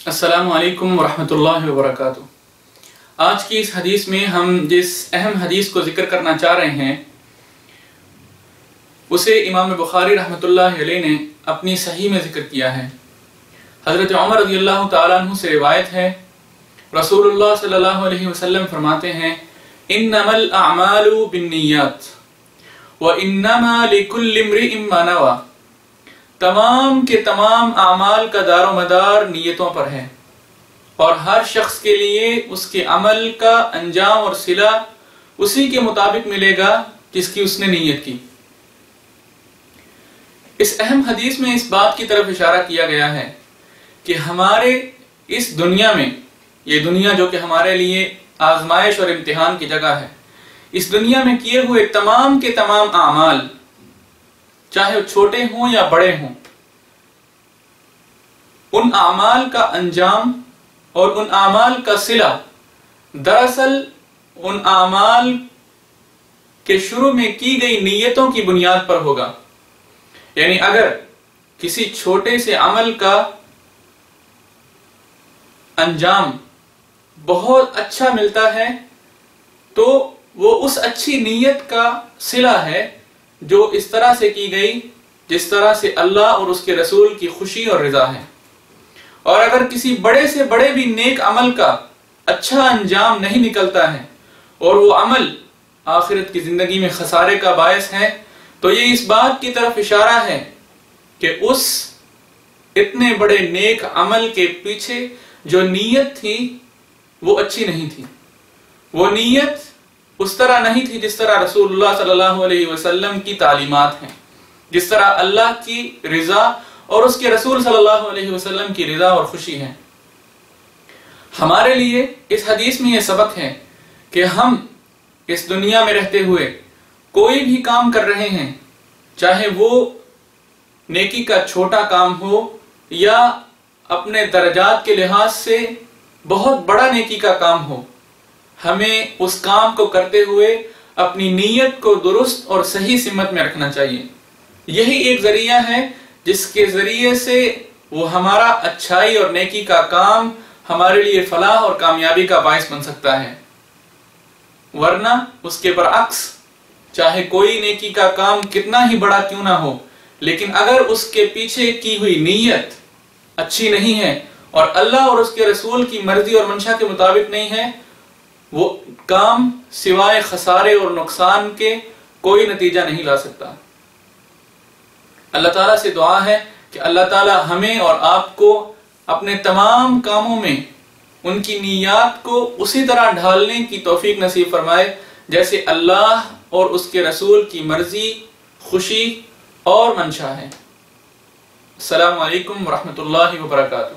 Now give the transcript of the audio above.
السلام علیکم ورحمۃ اللہ وبرکاتہ۔ آج کی اس حدیث میں ہم جس اہم حدیث کو ذکر کرنا چاہ رہے ہیں اسے امام بخاری رحمۃ اللہ علیہ نے اپنی صحیح میں ذکر کیا ہے۔ حضرت عمر رضی اللہ تعالیٰ عنہ سے روایت ہے، رسول اللہ صلی اللہ علیہ وسلم فرماتے ہیں انما الاعمال بالنیات وانما لکل امرئ ما نوى، تمام کے تمام اعمال کا دار و مدار نیتوں پر ہے اور ہر شخص کے لیے اس کے عمل کا انجام اور صلہ اسی کے مطابق ملے گا جس کی اس نے نیت کی۔ اس اہم حدیث میں اس بات کی طرف اشارہ کیا گیا ہے کہ ہمارے اس دنیا میں، یہ دنیا جو کہ ہمارے لیے آزمائش اور امتحان کی جگہ ہے، اس دنیا میں کیے ہوئے تمام کے تمام اعمال، چاہے وہ چھوٹے ہوں یا بڑے ہوں، ان اعمال کا انجام اور ان اعمال کا صلہ دراصل ان اعمال کے شروع میں کی گئی نیتوں کی بنیاد پر ہوگا۔ یعنی اگر کسی چھوٹے سے عمل کا انجام بہت اچھا ملتا ہے تو وہ اس اچھی نیت کا صلہ ہے جو اس طرح سے کی گئی جس طرح سے اللہ اور اس کے رسول کی خوشی اور رضا ہے۔ اور اگر کسی بڑے سے بڑے بھی نیک عمل کا اچھا انجام نہیں نکلتا ہے اور وہ عمل آخرت کی زندگی میں خسارے کا باعث ہے، تو یہ اس بات کی طرف اشارہ ہے کہ اس اتنے بڑے نیک عمل کے پیچھے جو نیت تھی وہ اچھی نہیں تھی، وہ نیت اس طرح نہیں تھی جس طرح رسول اللہ صلی اللہ علیہ وسلم کی تعلیمات ہیں، جس طرح اللہ کی رضا اور اس کے رسول صلی اللہ علیہ وسلم کی رضا اور خوشی ہے۔ ہمارے لیے اس حدیث میں یہ سبق ہے کہ ہم اس دنیا میں رہتے ہوئے کوئی بھی کام کر رہے ہیں، چاہے وہ نیکی کا چھوٹا کام ہو یا اپنے درجات کے لحاظ سے بہت بڑا نیکی کا کام ہو، ہمیں اس کام کو کرتے ہوئے اپنی نیت کو درست اور صحیح سمت میں رکھنا چاہیے۔ یہی ایک ذریعہ ہے جس کے ذریعے سے وہ ہمارا اچھائی اور نیکی کا کام ہمارے لیے فلاح اور کامیابی کا باعث بن سکتا ہے، ورنہ اس کے برعکس چاہے کوئی نیکی کا کام کتنا ہی بڑا کیوں نہ ہو، لیکن اگر اس کے پیچھے کی ہوئی نیت اچھی نہیں ہے اور اللہ اور اس کے رسول کی مرضی اور منشا کے مطابق نہیں ہے، وہ کام سوائے خسارے اور نقصان کے کوئی نتیجہ نہیں لا سکتا۔ اللہ تعالیٰ سے دعا ہے کہ اللہ تعالیٰ ہمیں اور آپ کو اپنے تمام کاموں میں ان کی نیات کو اسی طرح ڈھالنے کی توفیق نصیب فرمائے جیسے اللہ اور اس کے رسول کی مرضی، خوشی اور منشا ہے۔ السلام علیکم ورحمۃ اللہ وبرکاتہ۔